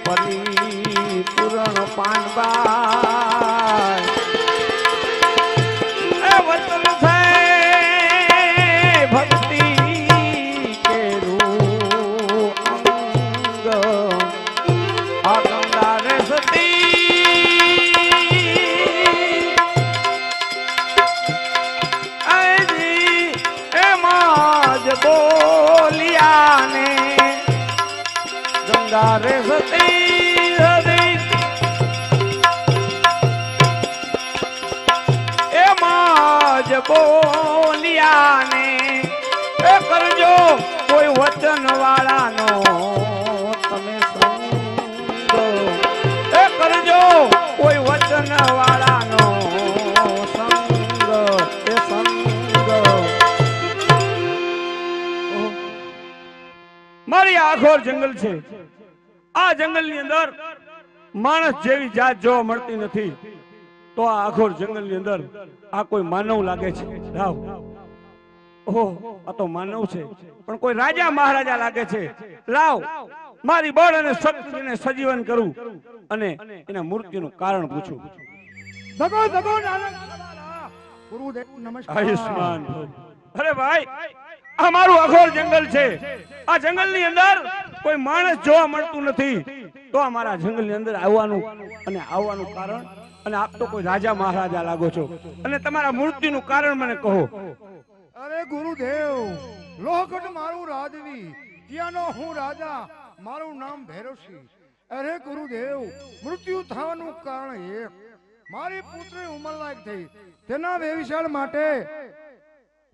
પરિપૂર્ણ પાનબા એ વતન છે ભક્તિ કેરું અંગ આ ગંગારે સતી આજી એમાં જ બોલિયા ને ગંગારે સતી એમાં જ બોલિયા ને એ કરજો કોઈ વચન વાળાનો તમે સંગ એ કરજો કોઈ વચન વાળાનો સંગ એ સંગ મારી આખોર જંગલ છે આ જંગલ ની અંદર માણસ જેવી જાત જોવા મળતી નથી તો આ આખોર જંગલ ની અંદર આ કોઈ માનવ લાગે છે રાવ ઓહ આ તો માનવ છે પણ કોઈ રાજા મહારાજા લાગે છે લાવ મારી બળ અને શક્તિને સજીવન કરું અને એના મૃત્યુનું કારણ પૂછું દગો દગો નાનક ગુરુદેવ નમસ્કાર આયુષ્માન અરે ભાઈ આ મારું અઘોર જંગલ છે આ જંગલ ની અંદર કોઈ માણસ જોવા મળતું નથી તો અમારા જંગલ ની અંદર આવવાનું કારણ અને આપ તો કોઈ રાજા મહારાજા લાગો છો અને તમારા મૃત્યુનું કારણ મને કહો અરે ગુરુદેવ લોહગઢ મારું રાજવી ત્યાંનો હું રાજા મારું નામ ભૈરવસિંહ અરે ગુરુદેવ મૃત્યુ થવાનું કારણ એક મારી પુત્રી ઉંમરલાયક થઈ તેના વ્યવસાય માટે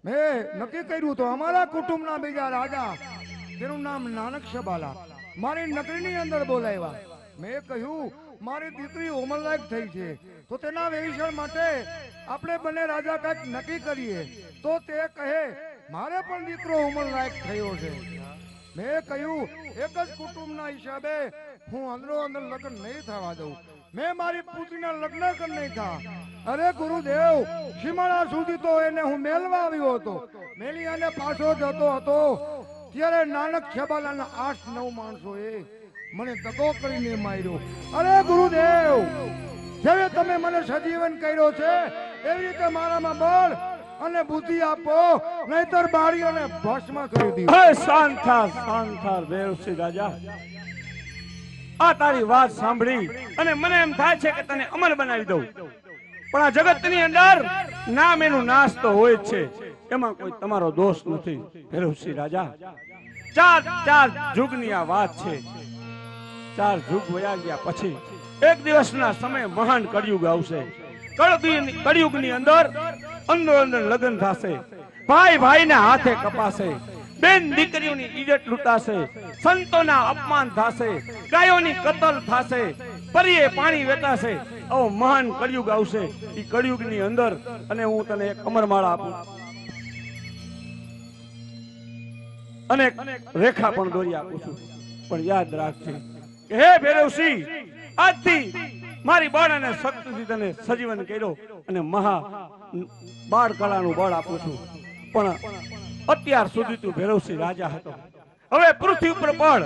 મેં નક્કી કર્યું તો અમારા કુટુંબના બીજા રાજા તેનું નામ નાનક શબાલા મારી નગરીની અંદર બોલાવ્યા મેં કહ્યું મારી દીકરી ઉંમરલાયક થઈ છે તો તેના વ્યવસાય માટે આપણે બંને રાજા કંઈક નક્કી કરીએ તો તે કહે મારે પણ દીકરો ઉંમરલાયક થયો છે મેં કહ્યું એક જ કુટુંબના હિસાબે હું અંદરો અંદર લગ્ન નહીં થવા દઉં મેં મારી પુત્રીના લગ્ન કરી નહીં થા અરે ગુરુદેવ સીમાડા સુધી તો એને હું મેળવા આવ્યો હતો મેલી અને પાછો જતો હતો ત્યારે નાનક છબાલાના 8-9 માણસોએ મને દગો કરીને માર્યો અરે ગુરુદેવ જેવે તમે મને સજીવન કર્યો છે એવી રીતે મારામાં બળ અને બુદ્ધિ આપો નહીતર બાળીઓને ભસ્મ કરી દીધો હે શાંત થા દેવસિંહ રાજા આ તારી વાત સાંભળી અને મને એમ થાય છે કે તને અમર બનાવી દઉં પણ આ જગતની અંદર નામ એનું નાશ તો હોય જ છે એમાં કોઈ તમારો દોષ નથી ભૈરવસિંહ રાજા ચાર યુગની આ વાત છે 4 યુગ વયા ગયા પછી એક દિવસના સમય મહાન કળિયુગ આવશે કળિયુગની અંદર અંદર લગ્ન થશે ભાઈ ભાઈના હાથે કપાશે બેન દીકરીઓની ઇજ્જત લૂંટાશે સંતોના અપમાન થશે ગાયોની કતલ થશે પરીએ પાણી વેચાશે આવો મહાન કળિયુગ આવશે એ કળિયુગની અંદર અને હું તને એક અમરમાળા આપું અને રેખા પણ દોરી આપું છું પણ યાદ રાખજે કે હે ભૈરવસિંહ આજથી મારી બળ અને શક્તિથી તને સજીવન કર્યો અને મહા બાળ કલાનું બળ આપું છું પણ અત્યાર સુધી તું ભૈરવસિંહ રાજા હતો હવે પૃથ્વી ઉપર પડ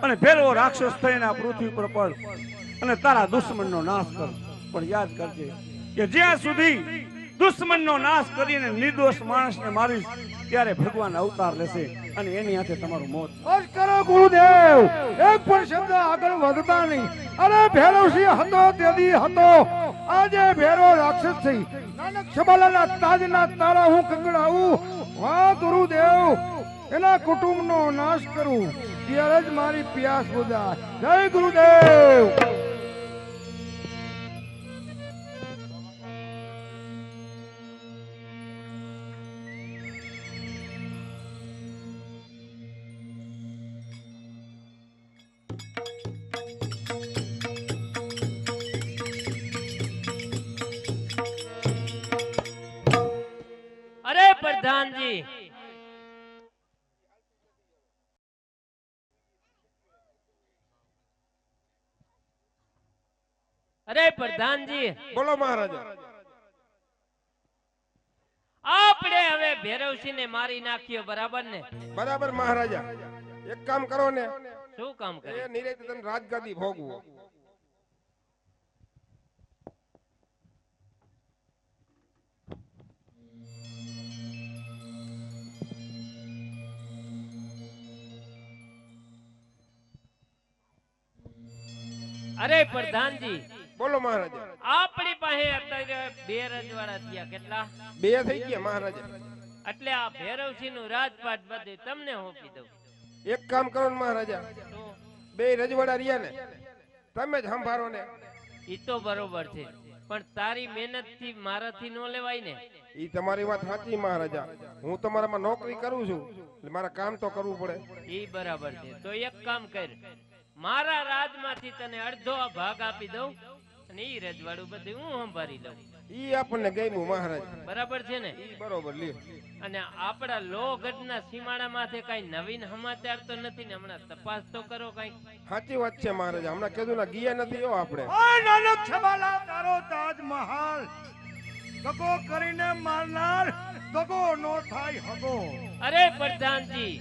અને ભૈરવો રાક્ષસ થઈને આ પૃથ્વી ઉપર પડ અને તારા દુશ્મનનો નાશ કર પણ યાદ કરજે કે જ્યાં સુધી દુશ્મનનો નાશ કરીને નિર્દોષ માણસને મારીશ ત્યારે ભગવાન અવતાર લેશે અને એની હાથે તમારું મોત બસ કરો ગુરુદેવ એક પણ શબ્દ આગળ વધતા નહીં અરે ભૈરવસિંહ હતો તેદી હતો આજે ભૈરવ રાક્ષસ થઈ નાનક છબાલાના તાજના તારા હું કંગડાવું વાહ ગુરુદેવ એના કુટુંબનો નાશ કરું ત્યારે જ મારી પ્યાસ બુધાય જય ગુરુદેવ પ્રધાનજી અરે પ્રધાનજી બોલો મહારાજા આપણે હવે ભૈરવસિંહ ને મારી નાખ્યો બરાબર ને બરાબર મહારાજા એક કામ કરો ને શું કામ એ કરે નિરેતે તને રાજગાદી ભોગવો. અરે પ્રધાનજી બોલો મહારાજા. આપણી પાસે અત્યારે 2 રજવાડા થયા કેટલા 2 થઈ ગયા મહારાજા. એટલે આ ભૈરવસિંહ નું રાજપાટ બધું તમને સોંપી દઉં એક કામ કરો ને મહારાજા, તો 2 રજવાડા રહ્યા ને તમે જ સંભાળો ને. ઈ તો બરોબર છે પણ તારી મહેનત થી મારાથી નો લેવાય ને ઈ તમારી વાત સાચી મહારાજા. હું તમારામાં નોકરી કરું છું એટલે મારા કામ તો કરવું પડે. ઈ બરાબર છે તો એક કામ કર મારા રાજમાંથી તને અડધો ભાગ આપી દઉં અને ઈ રજવાડું બધું હું સંભાળી લઉં ઈ આપણને ગમ્યું મહારાજ. બરાબર છે ને ઈ બરોબર લ્યો. અને આપણા લોહગઢના સીમાડા માથે કઈ નવીન સમાચાર તો નથી ને હમણાં તપાસ તો કરો કઈ સાચી વાત છે મહારાજા. હમણાં કીધું ના ગયા નથી હો આપણે. ઓય નાનક છબાલા, તારો તાજમહાલ દગો કરીને મારનાર દગો નો થાય હગો. અરે પ્રધાનજી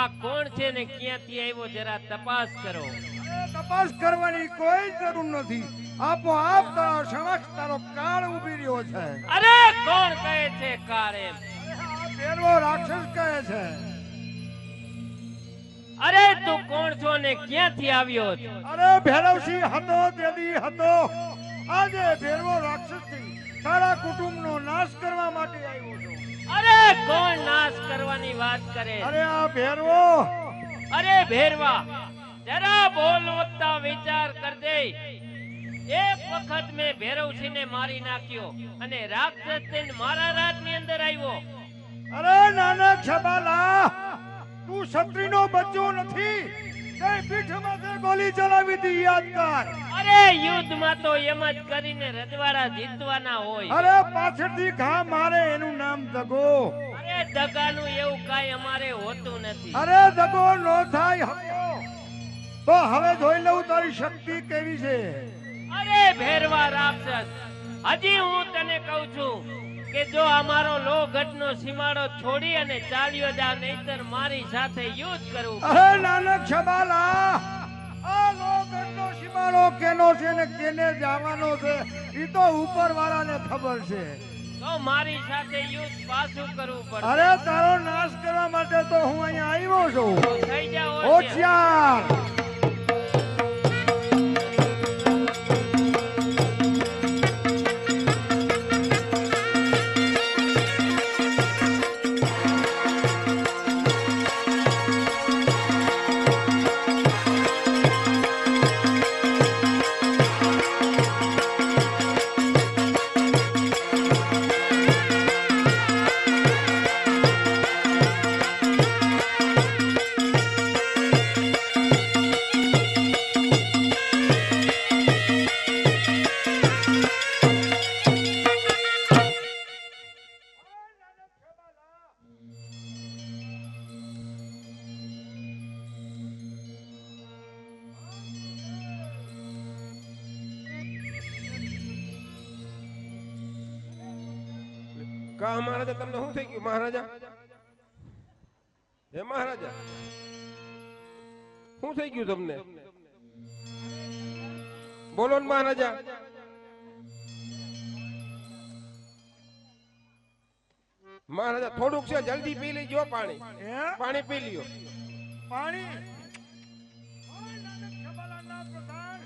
આ કોણ છે ને ક્યાંથી આવ્યો જરા તપાસ કરો અરે તપાસ કરવાની કોઈ જરૂર નથી. આપોઆપ તારા સમક્ષ તારો કાળ ઉભી રહ્યો છે. અરે કોણ કહે છે કાર એમ આ ભેરવો રાક્ષસ કહે છે. અરે તું કોણ છો ને ક્યાંથી આવ્યો છો અરે ભૈરવસિંહ હતો તેદી હતો. આજે ભેરવો રાક્ષસ થી તારા કુટુંબનો નાશ કરવા માટે આવ્યો છું. અરે કોણ નાશ કરવાની વાત કરે અરે આ ભેરવો અરે ભેરવા જરા બોલવત્તા વિચાર કર દે એક વખત મેં ભૈરવસિંહ ને મારી નાખ્યો અને રાક્ષસ થઈને મારા રાજની અંદર આવ્યો અરે નાનક છબાલા, તું ક્ષત્રિયનો બચ્ચો નથી. તે પીઠમાં તે ગોલી ચલાવી હતી, યાદ કર. અરે યુદ્ધમાં તો એમ જ કરીને રજવાડા જીતવાના હોય અરે પાછળથી ઘા મારે એનું નામ દગો. અરે દગાનું એવું કાઈ અમારે હોતું નથી અરે દગો નો થાય હગો. તો હવે જોઈ લઉં તારી શક્તિ કેવી છે. અરે ભેરવા રાક્ષસ હજી હું તને કહું છું કે જો અમારો લોહગઢનો સીમાડો છોડી અને ચાલ્યો જા નહીતર મારી સાથે યુદ્ધ કરવું અરે નાનક છબાલા, આ લોગઢનો સીમાડો કેનો છે ને કેને જવાનો છે ઈ તો ઉપરવાળાને ખબર છે. તો મારી સાથે યુદ્ધ પાછું કરવું પડશે અરે તારો નાશ કરવા માટે તો હું અહીંયા આવ્યો છું. તો થઈ જાઓ હોશિયાર. કા મહારાજા તમને શું થઈ ગયું મહારાજા? હે મહારાજા શું થઈ ગયું તમને? બોલો ને મહારાજા. મહારાજા થોડુંક છે જલ્દી પી લેજો પાણી. હે? પાણી પી લ્યો. પાણી. ઓય નાનક છબાલાના પ્રધાન,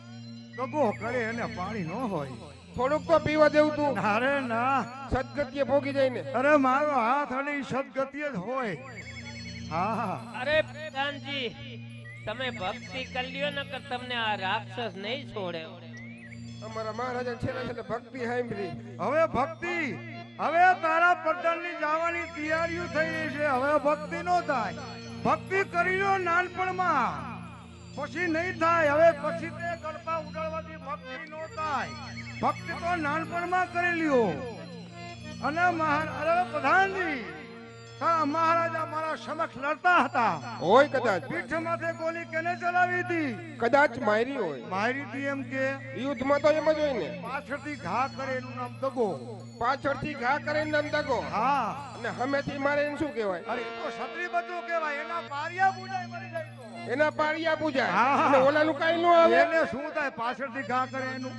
દગો કરે એને પાણી ન હોય. થોડુંક તો પીવા દેવું તું. અરે ના, સદગતિએ ભોગી જાય ને. અરે મારો હાથ અને સદગતિય જ હોય. હા અરે પ્રધાનજી તમે ભક્તિ કરી લ્યો નકર તમને આ રાક્ષસ નહીં છોડે અમારા મહારાજા છેલ્લે છેલ્લે ભક્તિ સાંભળી. હવે ભક્તિ, હવે તારા પ્રધાનની જવાની તૈયારીઓ થઈ રહી છે. હવે ભક્તિ નો થાય. ભક્તિ કરી લો નાનપણમાં, પછી નહીં થાય. હવે પછી તે ગળપા ઉડાડવાથી ભક્તિ નો થાય. ભક્તિ તો નાનપણમાં કરી લ્યો. અને અરે પ્રધાનજી, તારા મહારાજા મારા સમક્ષ લડતા હતા. હોય કદાચ. પીઠ માથે ગોલી કેને ચલાવી હતી? કદાચ મારી હોય. મારી હતી એમ કે યુદ્ધમાં તો એમ જ હોય ને. પાછળથી ઘા કરે એનું નામ દગો. પાછળથી ઘા કરીને નામ દગો. હા, અને હમેથી મારે એને શું કહેવાય? અરે એ તો ક્ષત્રિય બચ્ચો કહેવાય. એના પારિયા બુડાય મરી જાય તો. એના પાળિયા પૂજાય હા. અને ઓલાનું કાંઈ ન આવે એને શું થાય પાછળથી ઘા કરે એનું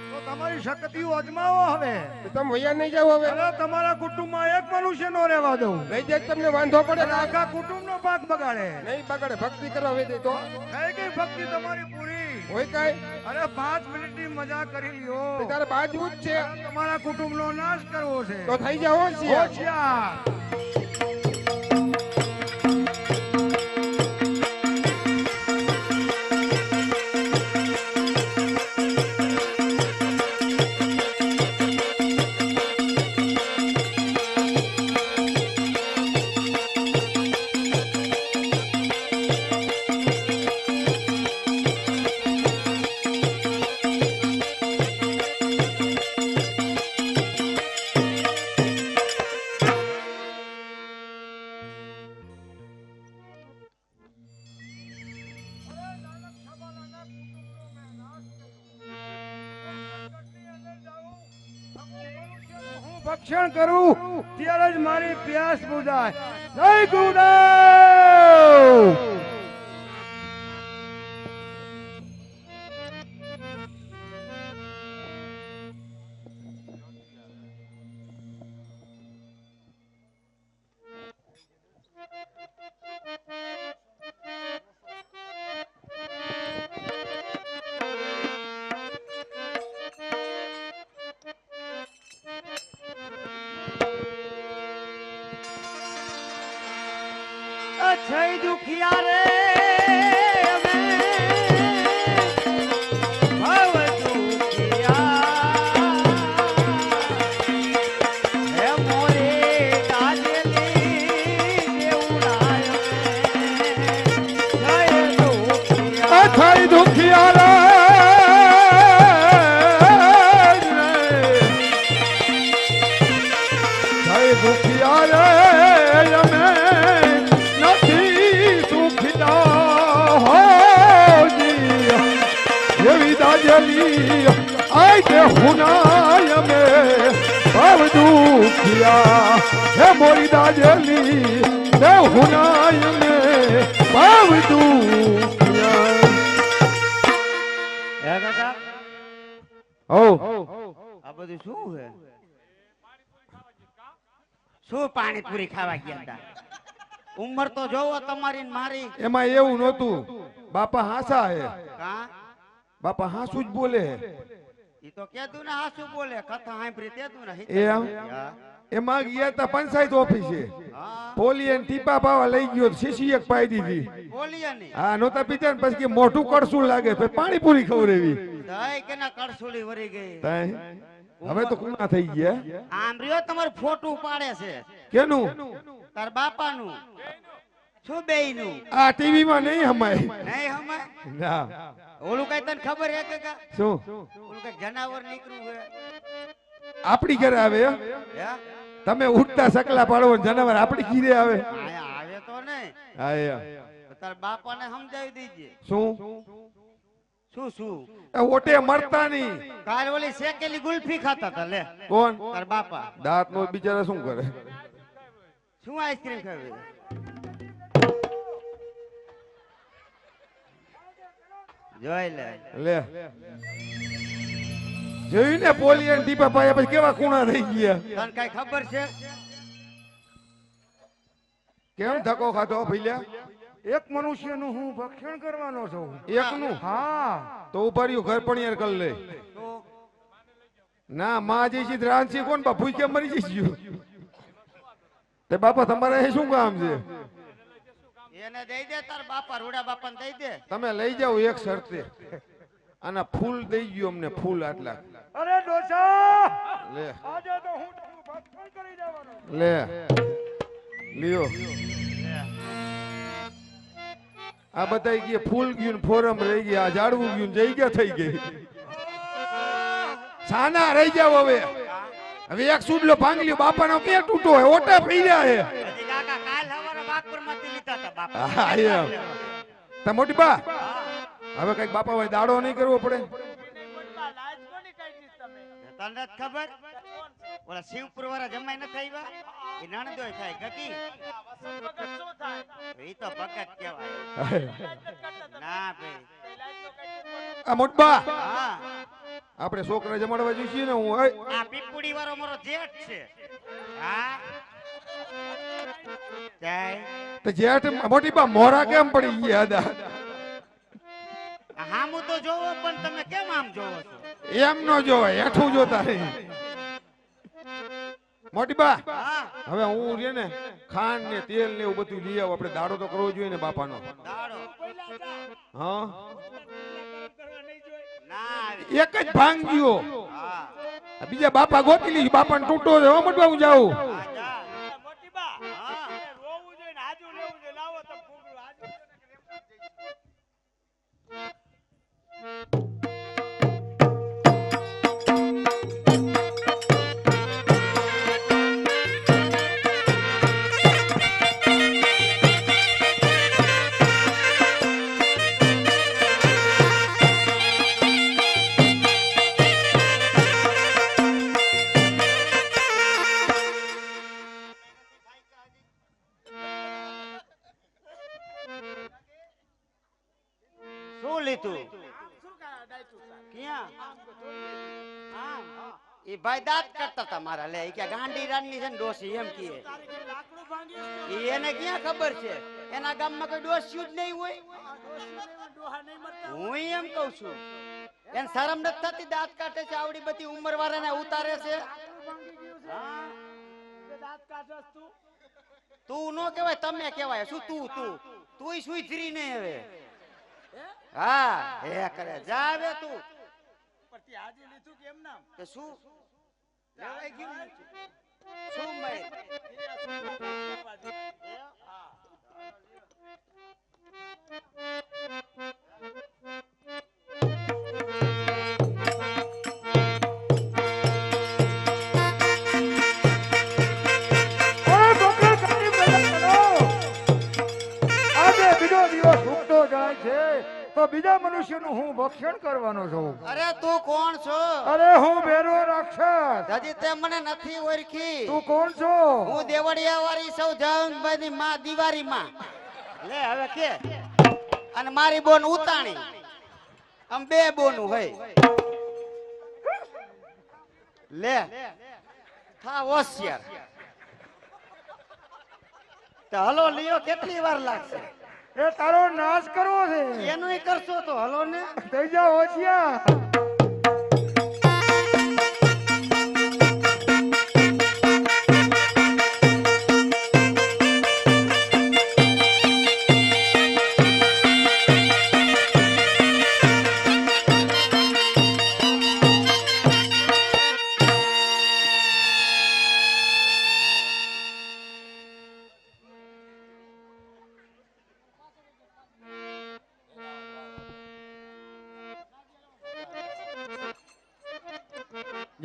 તો તમારી શક્તિઓ અજમાવો હવે તમે વૈયા નહીં જાવ હવે અરે તમારા કુટુંબમાં એક મનુષ્ય નો રહેવા દઉં લઈ જાય તમને વાંધો પડે અને આખા કુટુંબનો પાક બગાડે નહીં બગાડે ભક્તિ કરવા વેદે તો થઈ ગઈ ભક્તિ તમારી પૂરી હોય કાંઈ અરે 5 મિનિટની મજા કરી લ્યો તારે બાજવું જ છે તમારા કુટુંબનો નાશ કરવો છે તો થઈ જાવ હોશિયાર. હોશિયાર હું ભક્ષણ કરું ત્યારે જ મારી પ્યાસ બુઝાય જય ગુરુદેવ છે દુખિયા રે અમે ભાવ દુખિયા હે મોરે દાજલી દેવડાય જય દુખિયા થઈ દુખિયા રે થઈ દુખિયા રે અમે નથી સુખિયા હોજી એવી દાજલી આઈ તે હુનાય અમે ભાવ દુખિયા હે મોરી દાજલી તે હુનાય અમે ભાવ દુખિયા હે કાકા ઓ આ બધું શું છે શું પાણીપુરી ખાવા ગયા હતા ઉંમર તો જોવો તમારી ને મારી એમાં એવું નહોતું બાપા હાસા હે કા બાપા હાસું જ બોલે ઈ તો કેતું ને હાસુ બોલે કથા સાંભળી તેતું ને એમ? એમાં ગયા તા પંચાયત ઓફિસે હા પોલી ટીપા પાવા લઈ ગયો શીશી એક પાઈ દીધી બોલીએ ને હા નહોતા પીતા ને પછી કે મોઢું કડસું લાગે પછી પાણીપુરી ખવડાવી દઈ કે ના કડસુલી વરી ગઈ તાય હવે તો કુણા થઈ ગયા આમ રહ્યો તમારું ફોટું પાડે છે કેનું તાર બાપાનું શું બેયનું આ ટીવી માં નહીં હમાય નહીં હમે ના ઓલું કઈ તને ખબર હે કાકા શું ઓલું કઈ જનાવર નીકળ્યું હે આપડી ઘરે આવે હે? હે તમે ઉઠતા સકલા પાડવો ને જનાવર આપડી ઘીરે આવે આયા આવે તો નહીં હા યા. તો તાર બાપાને સમજાવી દેજે શું શું શું એ ઓટે મરતા નહીં કાલ ઓલી શેકેલી ગુલ્ફી ખાતા હતા લે કોણ તાર બાપા દાંત નો બિચારા શું કરે શું આઈસ્ક્રીમ ખાવી જોઈ લે લે જોયું ને પોલી અને ટીપા પાયા પછી કેવા ખૂણા થઈ ગયા તને કઈ ખબર છે કેમ ધક્કો ખાધો ભઈલ્યા એક મનુષ્યનું હું ભક્ષણ કરવાનો છું એકનું હા તો ઉપાડ્યું ઘર પણ કરી લે તો ના માં જઈ છે રાંચી કોણ બાપુ કેમ મરી જઈશું તે બાપા તમારે અહીં શું કામ છે એને દઈ દે તાર બાપા રૂડા બાપાને દઈ દે તમે લઈ જાઓ એક શરતે આના ફૂલ દઈ ગયો અમને ફૂલ આટલા અરે ડોસા લે આજે તો હું તારું ભક્ષણ કરી દેવાનો લે લ્યો આ બધાય ગયા ફૂલ ગયું ને ફોરમ રહી ગયા આ ઝાડવું ગયું ને જગ્યા થઈ ગઈ સાના રહી જાવ હવે હવે એક સુડલો ભાંગલ્યો બાપાનો કે તૂટો હે ઓટા પીડ્યા હે હજી કાકા કાલ હવારે બાગપુરમાંથી લીધા હતા બાપા હા એમ તા મોટી બા હવે કઈક બાપા હોય દાડો નહીં કરવો પડે તને જ ખબર ઓલા શિવપુર વાળા જમાઈ ન થાય એ નણદોય થાય ગકી ઈ તો ભગત કહેવાય. ના ભાઈ. આ મોટબા હા, આપણે છોકરા જમાડવા જઈશું ને હું ઓય, આ પીપુડી વાળો મારો જેઠ છે. હા, જાય. તો જેઠ મોટી બા મોરા કેમ પડી ગયા હતા? હામું તો જોવો પણ તમે કેમ આમ જોવો છો? એમ ન જોવાય, હેઠું જોતા રહી. મોટી બા હા, હવે હું છે ને ખાંડ ને તેલ ને એવું બધું લઈ આવું. આપણે દાડો તો કરવો જોઈએ ને બાપાનો. દાડો હા, ના આવે. એક જ ભાંગ ગયો. હા, આ બીજા બાપા ગોતી લીધી. બાપાને તૂટો છે. હો મોટબા હું જાઉં. હા, જા. હા. શું લીધું? ક્યાં? આમ. ઈ ભાઈ દાંત કરતા હતા મારા. લે ઈ કે ગાંડી રાની છે ને ડોસી એમ કહે. ઈ એને ક્યાં ખબર છે? એના ગામમાં કોઈ ડોસ્યું જ નહીં હોય. હું એમ કહું છું, એને શરમ નથી થતી? દાંત કાઢે છે, આવડી બધી ઉંમર વાળાને ઉતારે છે. હા? તું નો કહેવાય, તમે કહેવાય. શું તું તું તુંય સુધરી નહીં હવે. હા, હે કરે. જા હવે તું. કે શું લેવાઈ ગયું નથી? શું મય? ઓય બકરા કાઢી મેલા કરો. આજે બીજો દિવસ ઉગતો જાય છે તો બીજા મનુષ્યનું હું ભક્ષણ કરવાનો છું. અરે તું કોણ છો? અરે હું બેરો રાક્ષસ. હજી તે મને નથી ઓળખી. તું કોણ છો? હું દેવડિયા વાળી સૌ જંગભાઈ ની માં દિવારી માં. લે હવે કે. અને મારી બોન ઉતાણી. આમ બે બોનું હોય. લે થા હોશિયાર. તો હલો લિયો, કેટલી વાર લાગશે? એ તારો નાશ કરવો છે. એનુંય કરશો તો હલો ને. થઈ જા હોશિયાર.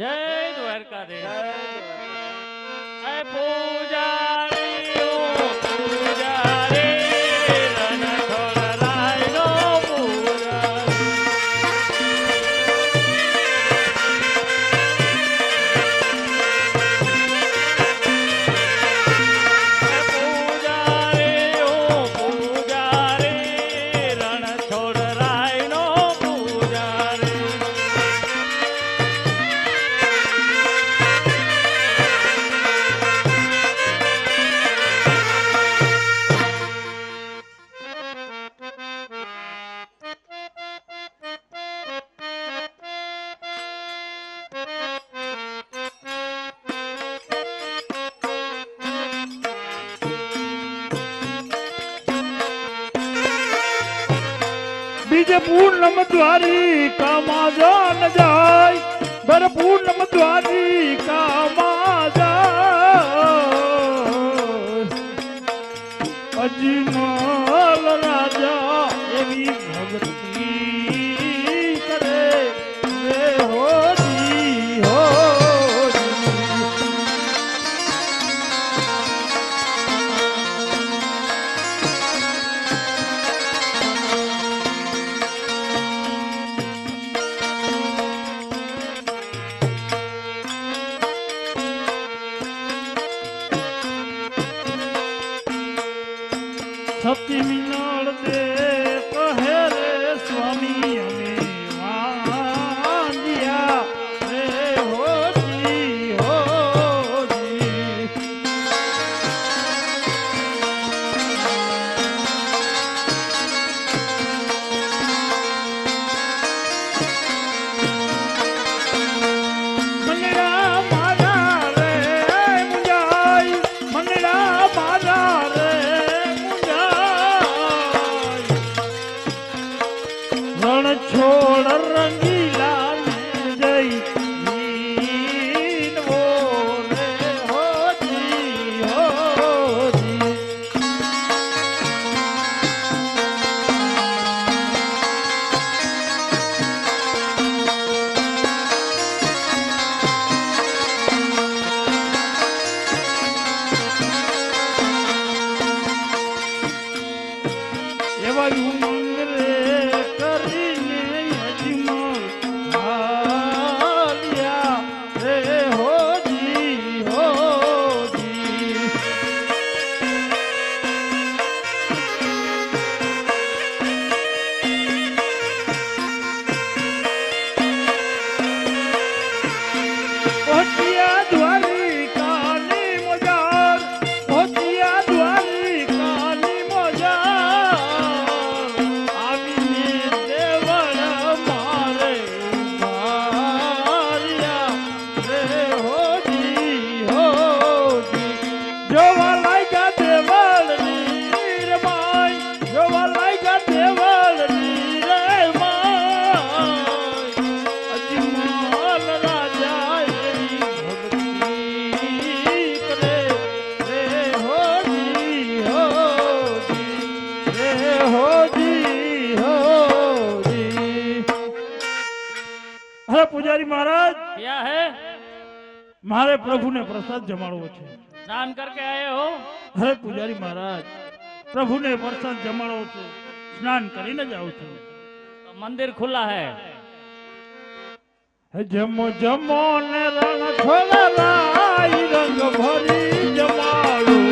જય દ્વારકાધીશ. એ પૂજારી ઓ પૂજારી, રણછોડ રાયનો પૂજારી. એ પૂજારી ઓ પૂજારી, રણછોડ રાયનો પૂજારી. બીજે પૂર્ણમ દ્વારી કામા જાન જાય, બર પૂર્ણમ દ્વારી કામા જાય. અજમલ રાજા એવી ભક્તિ કરે રે હોજી હોજી. અરે પૂજારી મહારાજ, क्या है? મારે પ્રભુને પ્રસાદ જમાડવો છે. स्नान करके आए हो? અરે પૂજારી મહારાજ, પ્રભુને પ્રસાદ જમાડવો છે, સ્નાન કરીને જ આવું છું. तो मंदिर खुला है. હે જમો જમો ને રણ છોડા લાઈ રંગ ભરી જમાડું.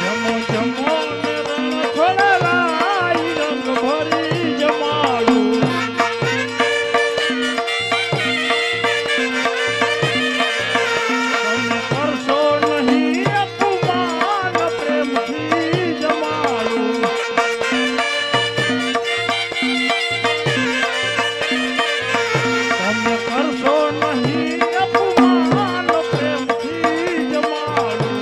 જમો જમો ને રણ છોડા લાઈ રંગ ભરી જમાડું. તમે કરશો નહીં અપમાન, પ્રેમથી જમાડું. તમે કરશો નહીં અપમાન, પ્રેમથી જમાડું.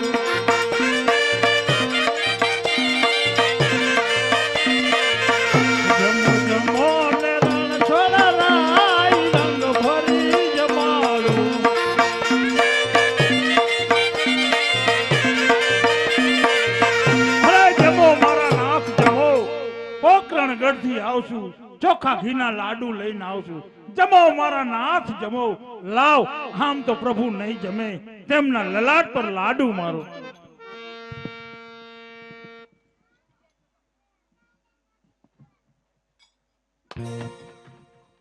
જમો જમો ને રણ છોડા લાઈ રંગ ભરી જમાડું. અરે જમો મારા નાથ જમો, પોકરણગઢથી આવશું, ચોખા ઘીના લાડુ લઈને આવશું. જમો મારા નાથ જમો, લાવ. આમ તો પ્રભુ નહીં જમે, તેમના લલાટ પર લાડુ મારો.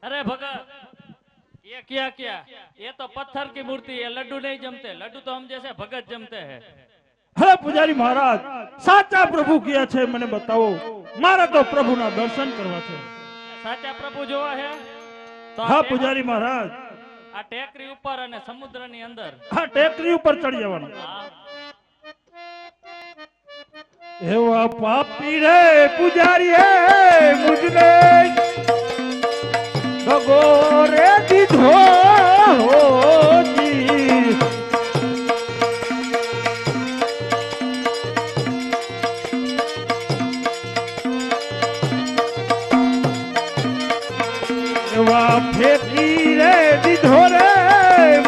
अरे भगत, ये क्या किया? ये तो पत्थर की मूर्ति है, लड्डू नहीं जमते. लड्डू तो हम जैसे भगत जमते हैं. હે પૂજારી મહારાજ, સાચા પ્રભુ ક્યાં છે મને બતાવો, મારે તો પ્રભુના દર્શન કરવા છે. साचा प्रभु जो है तो હા પૂજારી મહારાજ, आ टेकरी ऊपर અને સમુદ્રની અંદર. હા ટેકરી ઉપર ચડી જવાનું. हाँ. એવા પાપી રે પૂજારી હે મુજને ભગો રે દીધો હોજી. એવા ફેંકી રે દીધો રે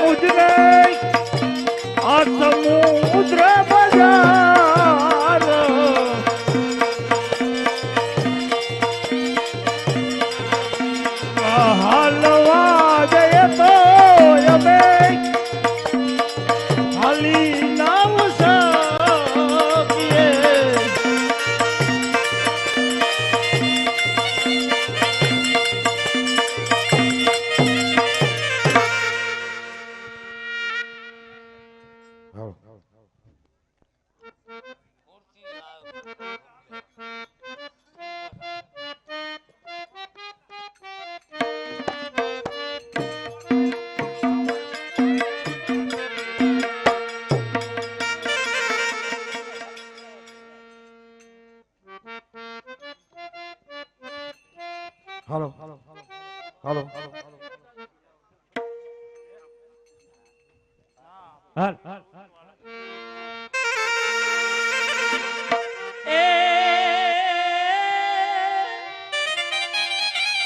મુજને આ સમુદ્ર બજાર. હાલવા જઈએ તો અમે હાલી નાવ શકીએ. હાલો. હાલો હાલો હાલ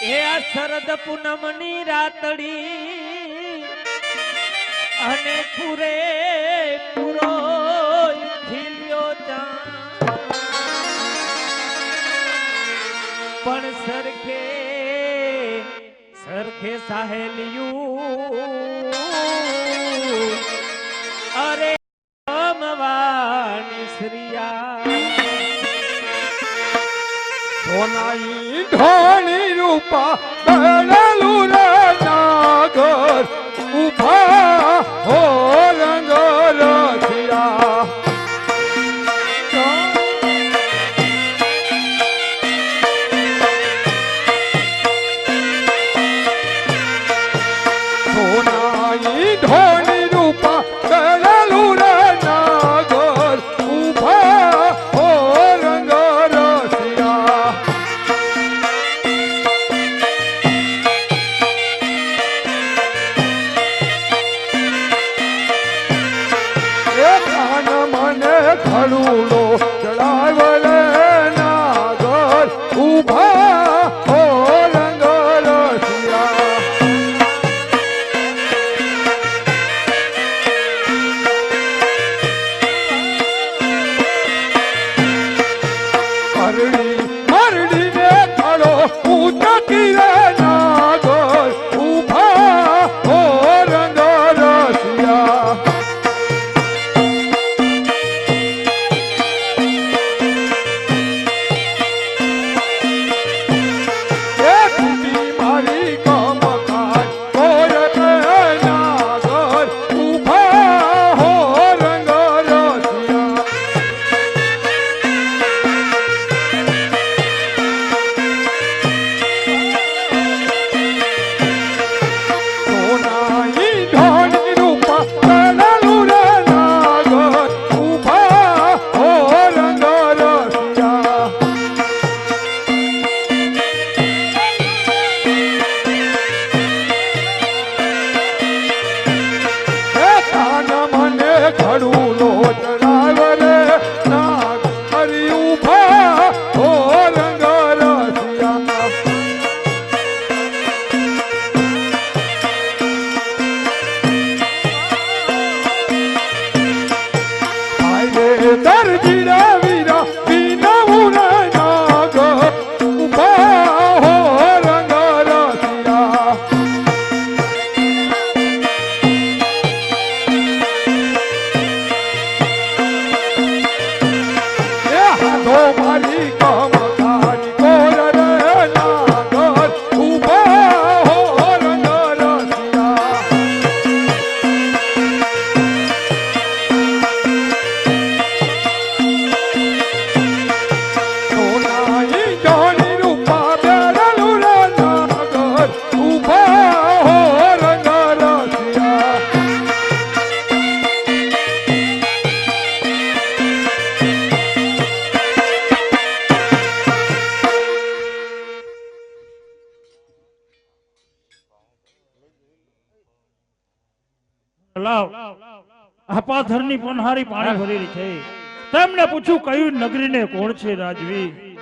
એ આ શરદ પૂનમની રાતડી અને પૂરે પૂરો ખીલ્યો ચાંદ, પણ સરખે સરખે સાહેલિયું અરે અમવાની શ્રીયા. સોનાઈ ઢોળી રૂપા બનેલું રે નાગર ઉભા હો રંગ રસિયા. સોનાઈ ઢોળી રૂપા બનેલું રે નાગર ઉભા હો રંગ રસિયા. કાન મને ખડુલો ચડાવલે નાગર ઉભા હો રંગ રસિયા. મરડી હો રંગ રસિયા દરજીરા વીરા બીના ઉના નાગ ઉભા હો રંગ રસિયા એ હાથો મારી કમતાની કોર રે નાગર ઉભા હો રંગ રસિયા સોનાઈ જોની રૂપા બેરલું રે નાગર ઉભા હો રંગ રસિયા લાવ આ પાથરની પનહારી પાણી ભરેલી છે તેમને પૂછ્યું કયું નગરીને કોણ છે રાજવી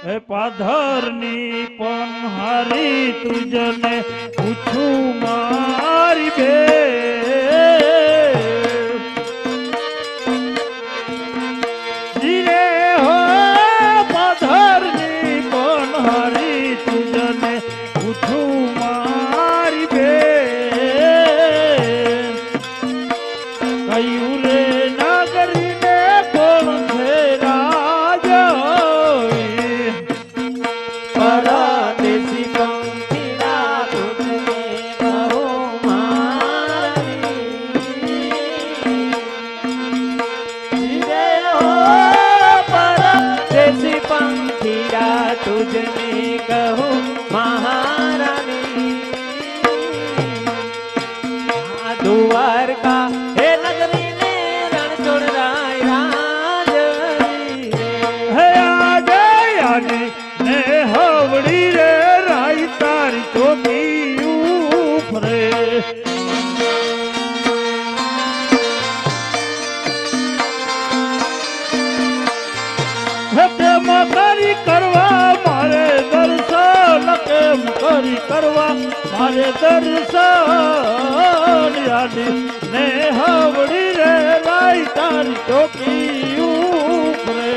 હે પાથરની પનહારી તુજને પૂછું મારી બે જીરે હો પાથરની પનહારી તુજને પૂછું મારી બે કયું રે નગરીને કોણ છે રાજ પરદેશી પંખીડા તુજને કહો મારી જય હો પરદેશી પંખીડા તુજને કહો મહારાણી આ દ્વારકા હે નગરીને રણછોડ રાય રાજરી હે આજે આને ને હવડી રે રાઈ તારી ચોકી ઉપરે હે તેમાં કરી કરવા મારે દર્શન કેમ કરી કરવા મારે દર્શન યાદી ને હવડી રે રાઈ તારી ચોકી ઉપરે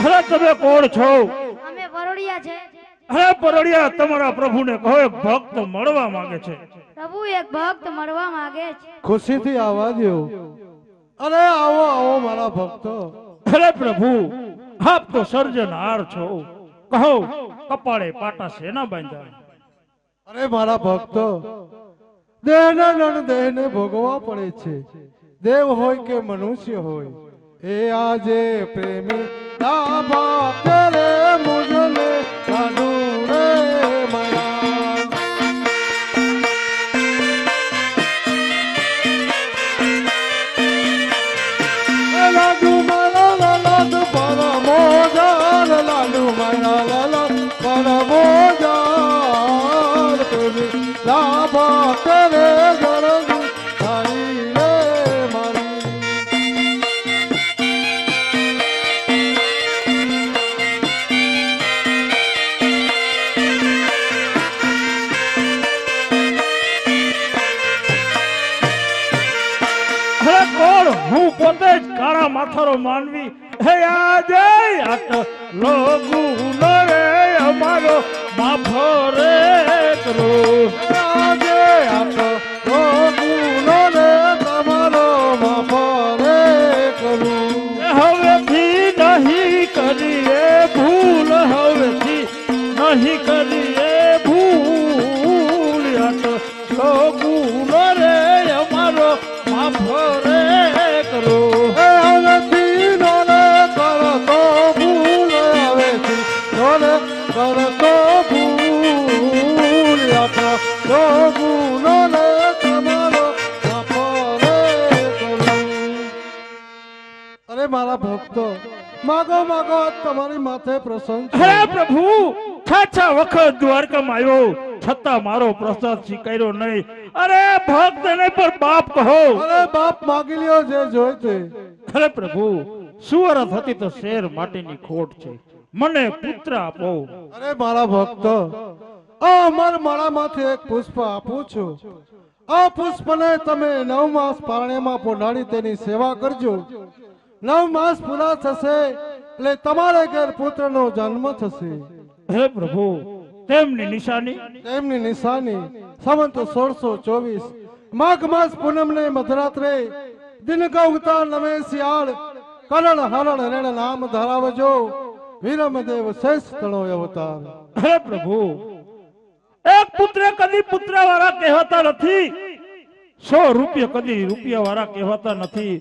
અરે તમે કોણ છો અમે બરોડિયા છે અરે પરોડિયા તમારા પ્રભુને કહો એક ભક્ત મળવા માંગે છે પ્રભુ એક ભક્ત મળવા માંગે છે ખુશીથી આવવા દો અરે આવો આવો મારા ભક્તો અરે પ્રભુ આપ તો સર્જનહાર છો કહો કપાળે પાટા શેના બાંધ્યા અરે મારા ભક્તો દેહના નણ દેહને ભોગવવા પડે છે દેવ હોય કે મનુષ્ય હોય એ આજે પ્રેમી દાબા કરે મુજને લાડુ રે માયા લાડુ મારા લાડ પર મોજાર લાડુ મારા લાડ પર મોજાર પ્રેમી દાબા કરે ગરજ તારી રે મારી અરે કોણ હું પોતે જ કાળા માથારો માનવી હે આજે આટ લોગુનો રે અમારો માફો રે કરો આજે આપો ગુનો રે તમારો માફો રે કરું હવેથી નહીં કરીએ ભૂલ હવેથી નહીં કરીએ ભૂલ આટ લોગુનો રે અમારો માફો રે કરો હવેથી નોને કરતો ભૂલ હવેથી નોને કરતો ભૂલ આપો ગુનો રે તમારો માફો રે કરું અરે મારા ભક્તો માગો માગો ભગત તમારી માથે પ્રસન્ન છે. હે પ્રભુ, છ વખત દ્વારકામાં આવ્યો છતાં મારો પ્રસાદ સ્વીકાર્યો નહીં. અરે ભક્ત ને પણ બાપ કહો. અરે બાપ માગી લ્યો જે જોઈ તે. અરે પ્રભુ, સુવરત હતી તો શેર માટેની ખોટ છે, મને પુત્ર આપો. અરે મારા ભક્ત, આ અમર માળામાંથી એક પુષ્પ આપું છું. આ પુષ્પને તમે 9 માસ પારણેમાં પોઢાડી તેની સેવા કરજો. 9 માસ પૂરા થશે એટલે તમારે ઘેર પુત્રનો જન્મ થશે. હે પ્રભુ, તેમની નિશાની? તેમની નિશાની સંવત 1624 માઘ માસ પૂનમને મધરાત્રે દિનકા ઉગતા નવે શિયાળ કરણ હરણ રેણ નામ ધરાવજો. વીરમદેવ શ્રેષ્ઠ તણો અવતાર. હે પ્રભુ, એક પુત્ર કદી પુત્ર વાળા કહેવાતા નથી, 100 રૂપિયા કદી રૂપિયા વાળા કહેવાતા નથી.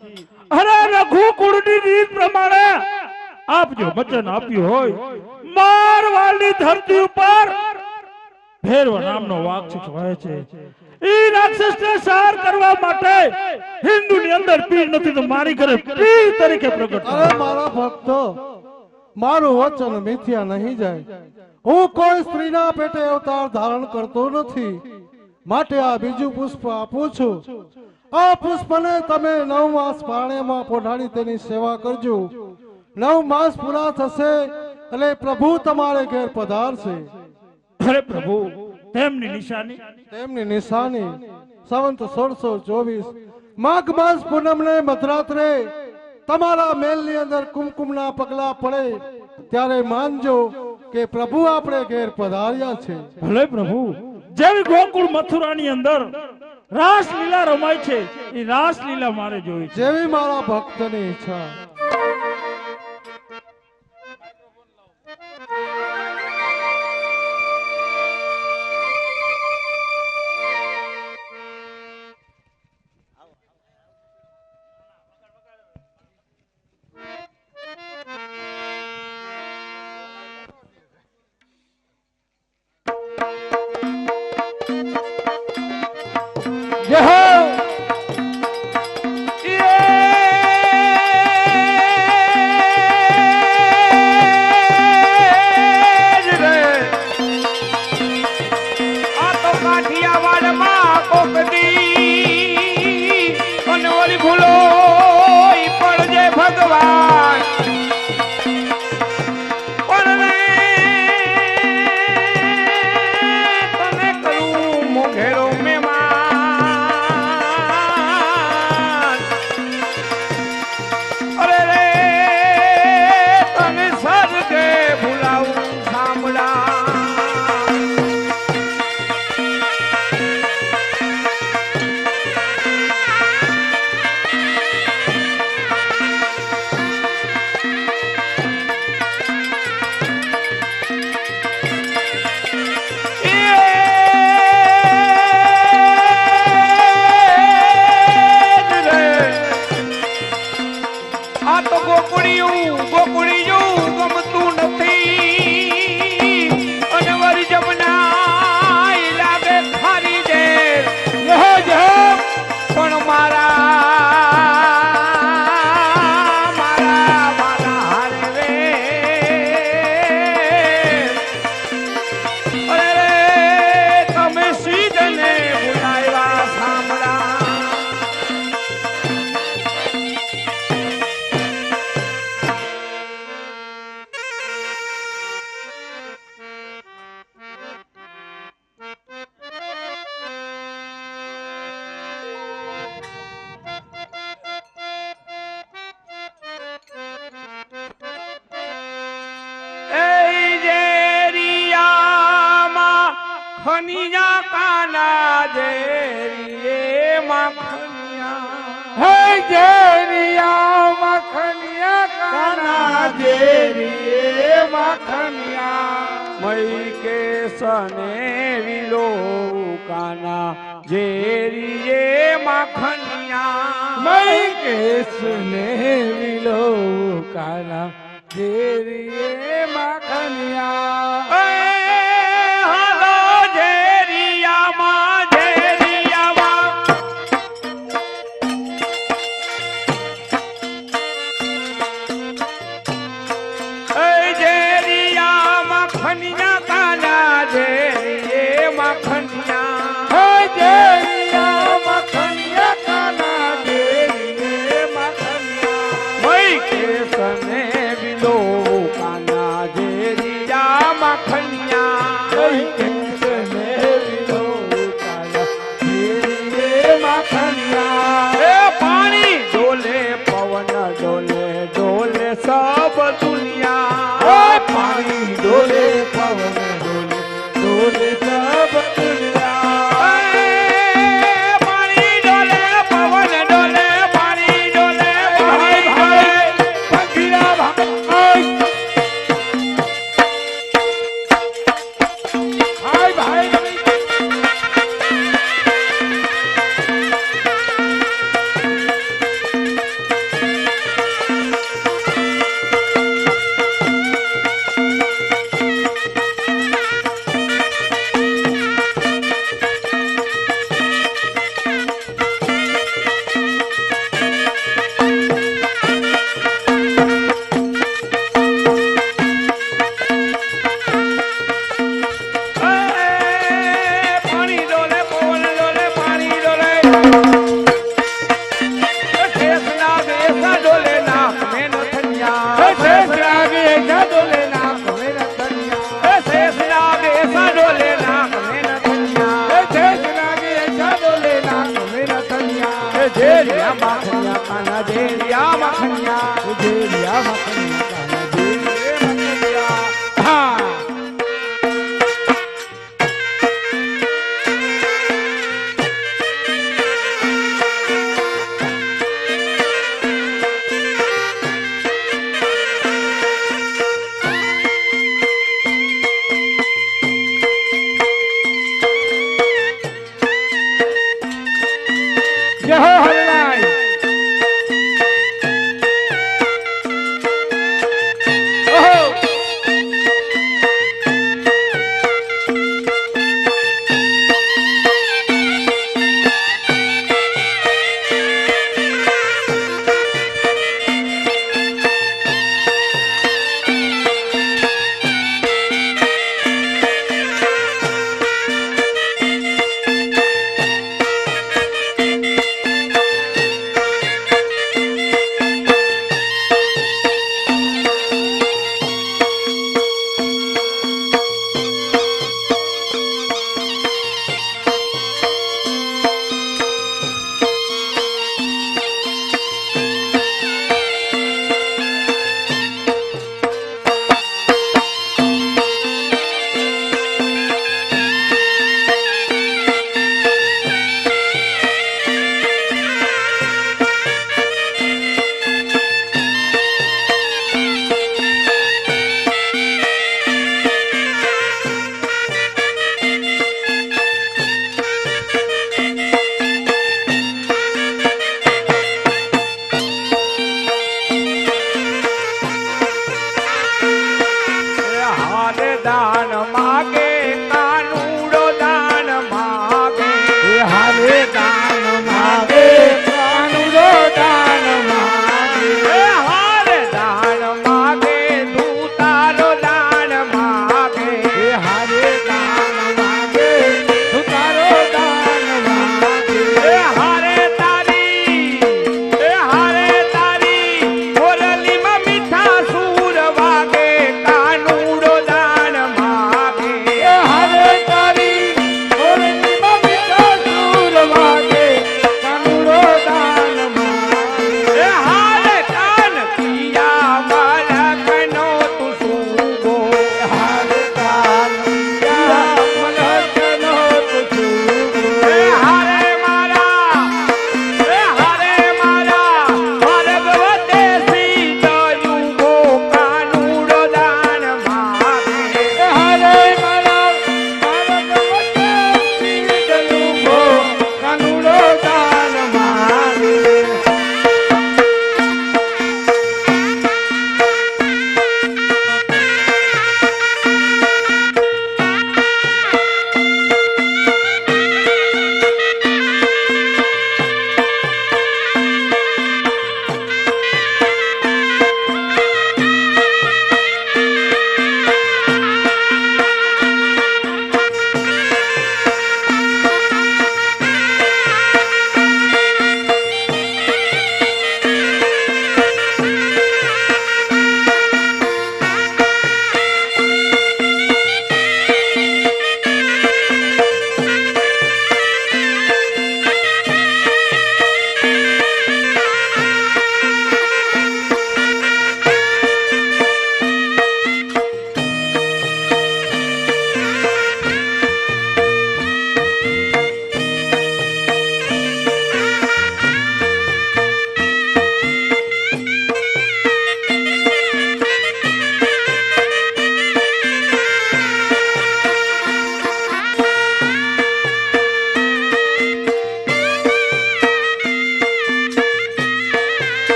અરે રઘુકુળની રીત પ્રમાણે આપ જો વચન આપ્યું હોય, મારવાડની ધરતી ઉપર ભેરવ નામનો રાક્ષસ વહે છે. ઈ રાક્ષસને સાર કરવા માટે હિન્દુની અંદર પીર નથી તો મારી ઘરે પીર તરીકે પ્રગટ અરે મારા ભક્તો, મારું વચન મિથ્યા નહીં જાય. હું કોઈ સ્ત્રીના પેટે અવતાર ધારણ કરતો નથી, માટે આ બીજું પુષ્પ આપું છું. આ પુષ્પને તમે 9 માસ પારણેમાં પોઢાડી તેની સેવા કરજો. 9 માસ પૂરા થશે એટલે પ્રભુ તમારે ઘેર પધારશે. અરે પ્રભુ, તેમની નિશાની? તેમની નિશાની સંવત 1624 માઘ માસ પૂનમને મધરાત્રે તમારા મહેલની અંદર કુમકુમના પગલા પડે ત્યારે માનજો કે પ્રભુ આપણે ઘેર પધાર્યા છે. ભલે પ્રભુ, જેવી ગોકુળ મથુરાની અંદર રાસલીલા રમાય છે એ રાસલીલા મારે જોઈ છે. જેવી મારા ભક્તની ઈચ્છા. જય હો. આ તો કાઠિયાવાડમાં કોકદી અને ઓલી ભૂલો ઈ પડજે ભગવાન. પણ તને કરું મોઘેરો મહેમાન. અરે રે તને સર્ગે ભૂલાવું સાંભળા. આ તો ગોકુળિયું ગમતું નથી અને વરી જમના લાગે ખારી દે. પણ મારા હારે રે. અરે રે તમે સીધને બોલાવ્યા સાંભળા. ખનિયા કાના જેરીએ માખનિયા. હે જેરિયા માખનિયા કાના જેરીએ માખનિયા. મઈ કેસને વિલો કાના જેરીએ માખનિયા. મઈ કેસને વિલો કાના જેરીએ માખનિયા. માખણિયા કાના જેરીએ માખણિયા જેરિયા માખણિયા કાના જેરિયે માખણિયા વઈ કેસને વિલો કાના જેરિયા માખણિયા કઈ કેસને વિલો કાના જેરિયે માખણિયા એ પાણી ડોલે પવન ડોલે ડોલે સબ દુનિયા પાણી ડોલે પવન ડોલે ડોલે સબ દુનિયા પાણી ડોલે પવન ડોલે પાણી ડોલે પાણી ડોલે પંખીડા ભાઈ ભાઈ પાણી ડોલે પવન ડોલે પાણી ડોલે શેષના દેશા ડોલે નાક મેં નથનિયા શેષના દેશા ડોલે નાક મેં નથનિયા શેષના દેશા ડોલે નાક મેં નથનિયા શેષના દેશા ડોલે નાક મેં નથનિયા જેરિયા માખણિયા કાના જેરિયા માખણિયા જેરિયા માખણિયા કાના જેરિયે માખણિયા હા જય હો હરનાય ઓહો દાન માગે કાનુડો દાન માગે હારે દાન માગે કાનુડો દાન માગે હારે દાન માગે દૂતારો દાન માગે હારે દાન માગે સુતારો દાન માગે હારે તારી મોરલીમાં મીઠા સૂર વાગે કાનુડો દાન માગે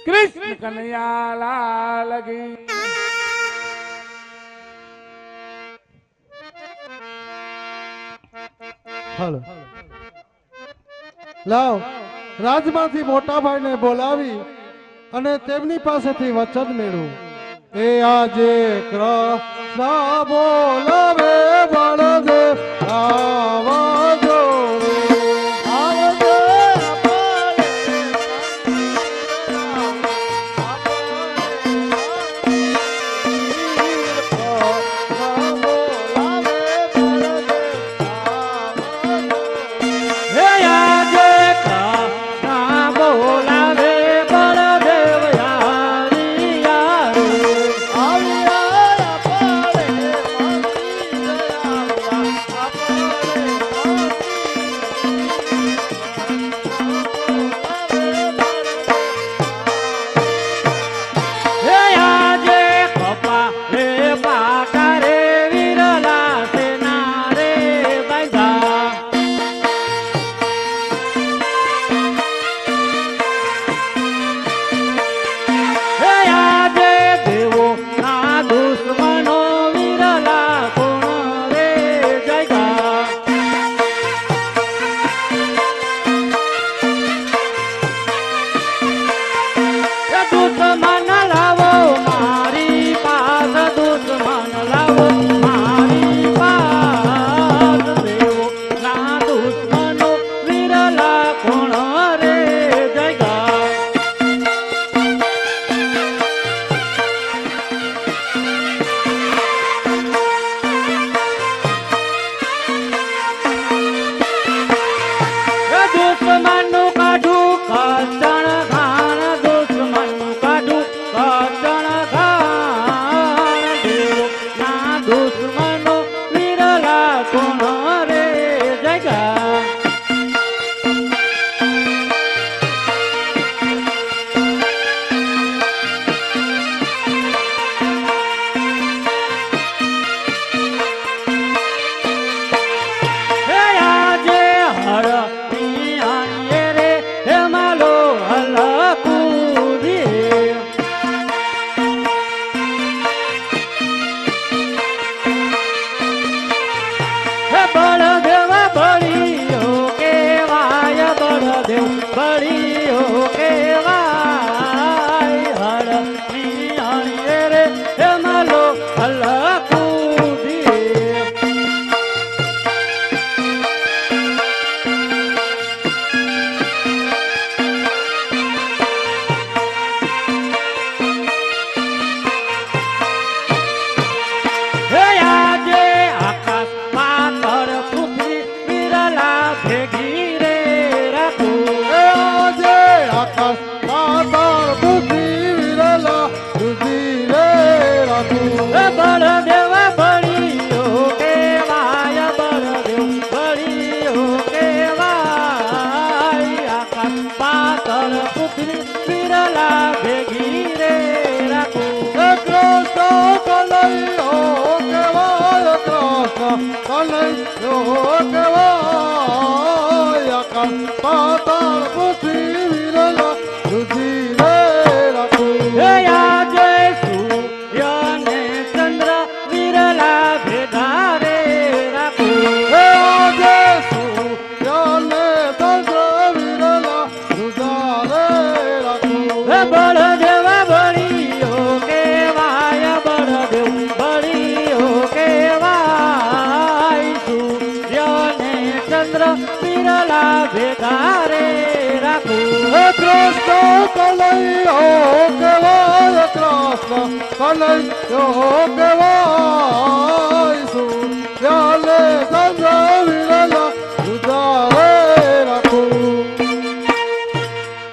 કૃષ્ણ કનૈયા લાલ કી હાલો લાવ રાજમાંથી મોટા ભાઈને બોલાવી અને તેમની પાસેથી વચન મેળવું. એ આજે કૃષ્ણ બોલાવે બળદેવ આવજો રે. આવજો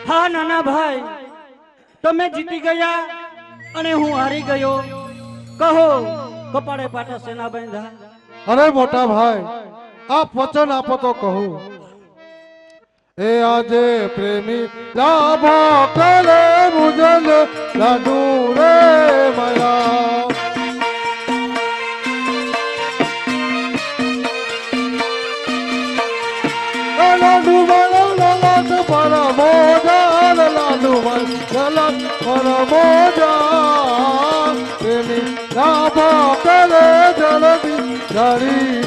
હા નાના ભાઈ, તમે જીતી ગયા અને હું હારી ગયો. કહો કપાળે પાટા સેના બાંધા. અરે મોટા ભાઈ, આપ વચન આપો તો કહું. એ આજે પ્રેમી લાભો કરે મુજન લાડુ રે માયા. લાડુ વાળો લાડુ પર મોજાર લાડુ વાળો પલક પરમો જા તેની ગાભા કરે જલ્દી ધરી